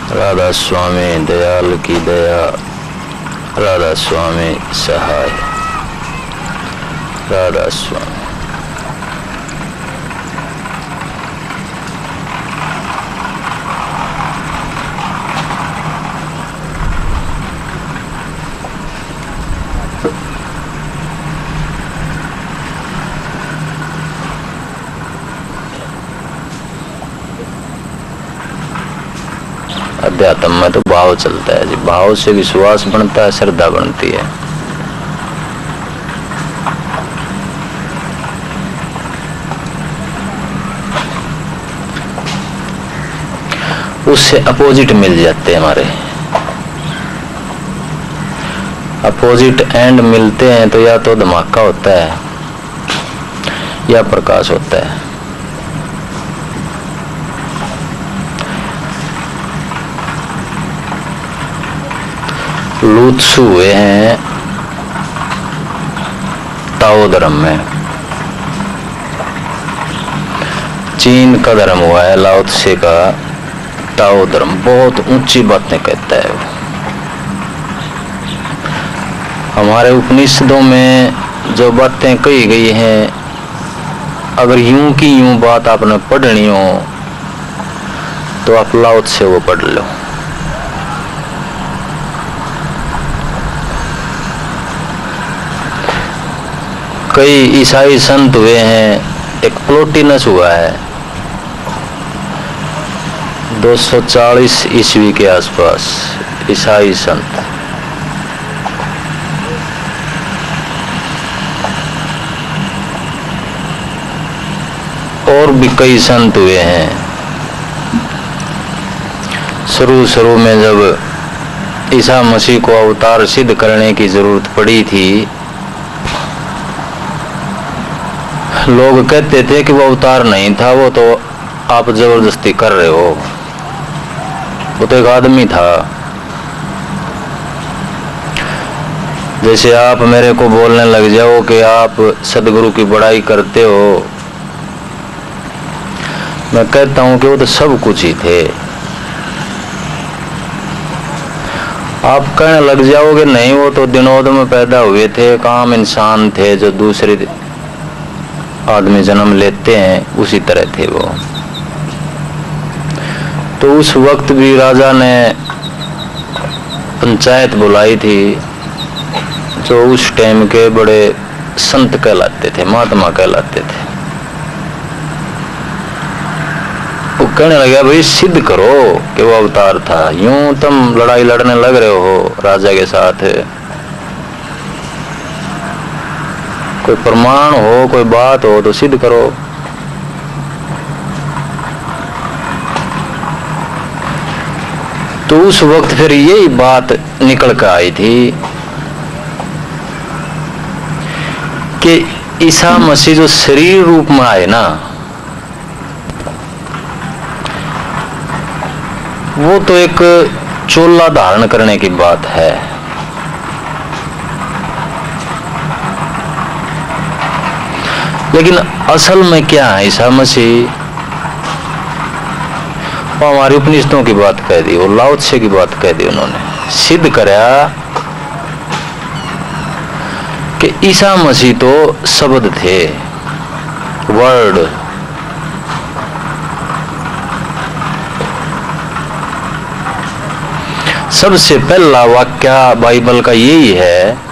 राधा स्वामी दयाल की दया, राधा स्वामी सहाय, राधा स्वामी। अध्यात्म में तो भाव चलता है जी, भाव से विश्वास बनता है, श्रद्धा बनती है। उससे अपोजिट मिल जाते हैं हमारे, अपोजिट एंड मिलते हैं तो या तो धमाका होता है या प्रकाश होता है। लूत्सु हुए हैं ताओ धर्म में, चीन का धर्म हुआ है लाओ त्से का ताओ धर्म। बहुत ऊंची बातें कहता है वो। हमारे उपनिषदों में जो बातें कही गई हैं, अगर यूं की यूं बात आपने पढ़नी हो तो आप लाओ त्से वो पढ़ लो। कई ईसाई संत हुए हैं, एक प्लोटिनस हुआ है 240 ईस्वी के आसपास, ईसाई संत। और भी कई संत हुए हैं। शुरू में जब ईसा मसीह को अवतार सिद्ध करने की जरूरत पड़ी थी, लोग कहते थे कि वो अवतार नहीं था, वो तो आप जबरदस्ती कर रहे हो, वो तो एक आदमी था। जैसे आप मेरे को बोलने लग जाओ कि आप सदगुरु की बड़ाई करते हो, मैं कहता हूं कि वो तो सब कुछ ही थे। आप कहने लग जाओगे नहीं वो तो दिनोद में पैदा हुए थे, एक आम इंसान थे जो दूसरे आदमी जन्म लेते हैं, उसी तरह थे वो। तो उस वक्त भी राजा ने पंचायत बुलाई थी, जो उस टाइम के बड़े संत कहलाते थे, महात्मा कहलाते थे। वो कहने लगा भाई सिद्ध करो कि वो अवतार था, यूं तुम लड़ाई लड़ने लग रहे हो राजा के साथ, कोई प्रमाण हो, कोई बात हो तो सिद्ध करो। तो उस वक्त फिर यही बात निकल कर आई थी कि ईसा मसीह जो शरीर रूप में आए ना, वो तो एक चोला धारण करने की बात है। लेकिन असल में क्या है ईसा मसीह? वो हमारी उपनिषदों की बात कह दी, वो लाओ त्से की बात कह दी। उन्होंने सिद्ध कराया कि ईसा मसीह तो शब्द थे, वर्ड। सबसे पहला वाक्य बाइबल का यही है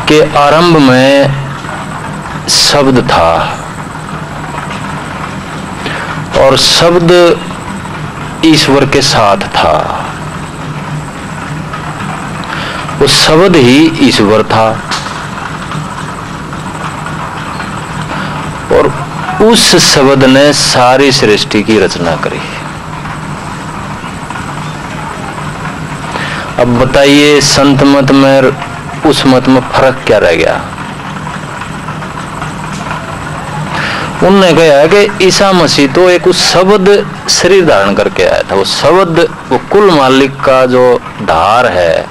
कि आरंभ में शब्द था और शब्द ईश्वर के साथ था, वो शब्द ही ईश्वर था और उस शब्द ने सारी सृष्टि की रचना करी। अब बताइए संत मत में उस मत में फर्क क्या रह गया? उन्होंने कहा कि ईसा मसीह तो एक उस शब्द शरीर धारण करके आया था। वो शब्द वो कुल मालिक का जो धार है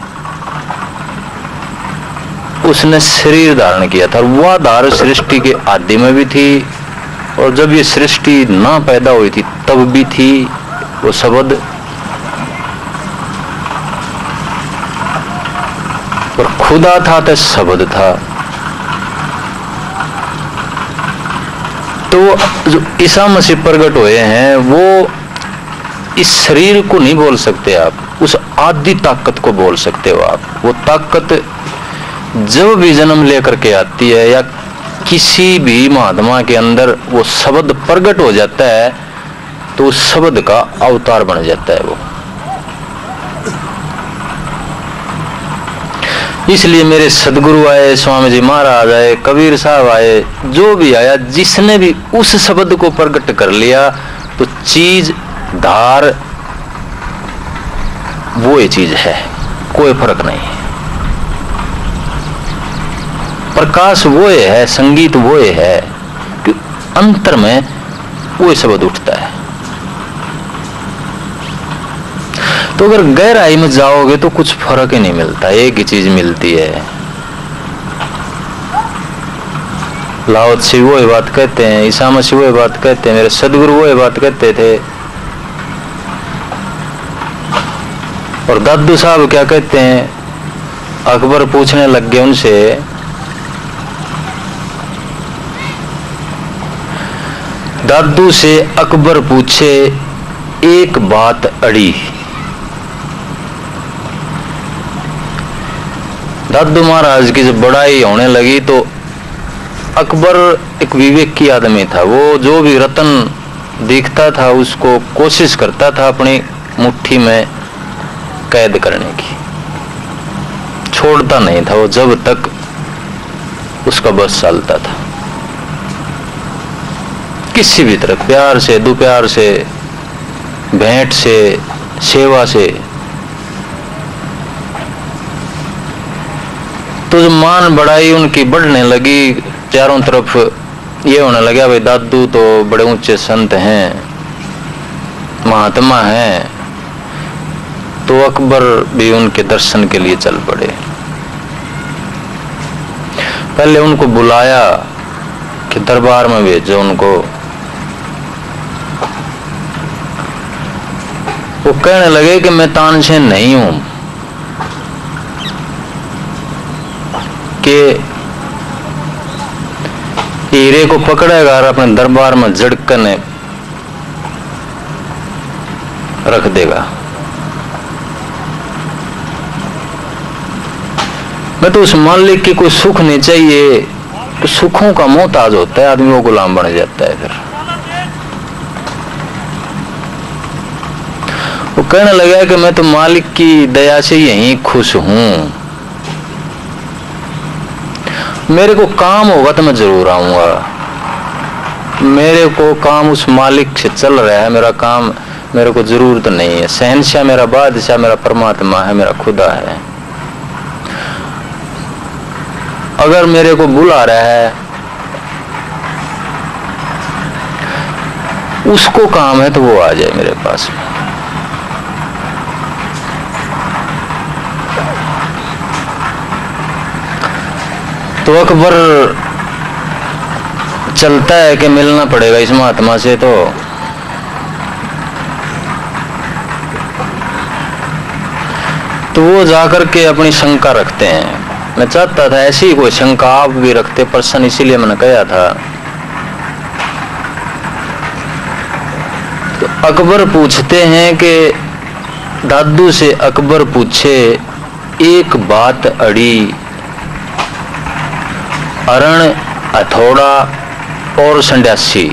उसने शरीर धारण किया था। वह धार सृष्टि के आदि में भी थी और जब ये सृष्टि ना पैदा हुई थी तब भी थी वो शब्द, और खुदा था तो शब्द था। तो जो ईसा मसीह प्रकट हुए हैं वो इस शरीर को नहीं बोल सकते आप, उस आदि ताकत को बोल सकते हो आप। वो ताकत जब भी जन्म लेकर के आती है या किसी भी महात्मा के अंदर वो शब्द प्रकट हो जाता है तो उस शब्द का अवतार बन जाता है वो। इसलिए मेरे सदगुरु आए, स्वामी जी महाराज आए, कबीर साहब आए, जो भी आया जिसने भी उस शब्द को प्रकट कर लिया तो चीज धार वो ये चीज है, कोई फर्क नहीं। प्रकाश वो है, संगीत वो है कि अंतर में वो शब्द उठता है। तो अगर गहराई में जाओगे तो कुछ फर्क ही नहीं मिलता, एक ही चीज मिलती है। लाओ त्से वो ये बात कहते हैं, ईसा मसीह वो ये बात कहते हैं, मेरे सदगुरु वो ये बात कहते थे, और दादू साहब क्या कहते हैं। अकबर पूछने लग गए उनसे, दादू से अकबर पूछे एक बात अड़ी। दादू महाराज की जब बड़ाई होने लगी तो अकबर एक विवेक की आदमी था, वो जो भी रतन दिखता था उसको कोशिश करता था अपनी मुट्ठी में कैद करने की, छोड़ता नहीं था वो जब तक उसका बस चलता था। किसी भी तरह, प्यार से, दुप्यार से, भेंट से, सेवा से। तो जब मान बढ़ाई उनकी बढ़ने लगी, चारों तरफ ये होने लगा भाई दादू तो बड़े ऊंचे संत हैं, महात्मा हैं, तो अकबर भी उनके दर्शन के लिए चल पड़े। पहले उनको बुलाया कि दरबार में भेजो उनको। वो कहने लगे कि मैं तानसेन नहीं हूं कि हीरे को पकड़ेगा और अपने दरबार में झड़कन रख देगा। मैं तो उस मालिक की कोई सुख नहीं चाहिए, तो सुखों का मोहताज होता है आदमी, वो गुलाम बन जाता है। फिर वो कहने लगा कि मैं तो मालिक की दया से यहीं खुश हूं, मेरे को काम होगा तो मैं जरूर आऊंगा, मेरे को काम उस मालिक से चल रहा है, मेरा काम मेरे को जरूरत नहीं है। शहंशाह मेरा बादशाह मेरा परमात्मा है, मेरा खुदा है। अगर मेरे को बुला रहा है उसको काम है तो वो आ जाए मेरे पास। तो अकबर चलता है कि मिलना पड़ेगा इस महात्मा से। तो वो जाकर के अपनी शंका रखते हैं। मैं चाहता था ऐसी ही कोई शंका आप भी रखते पर्सन, इसीलिए मैंने कहा था। तो अकबर पूछते हैं कि दादू से अकबर पूछे एक बात अड़ी, अरण, हथौड़ा और संन्यासी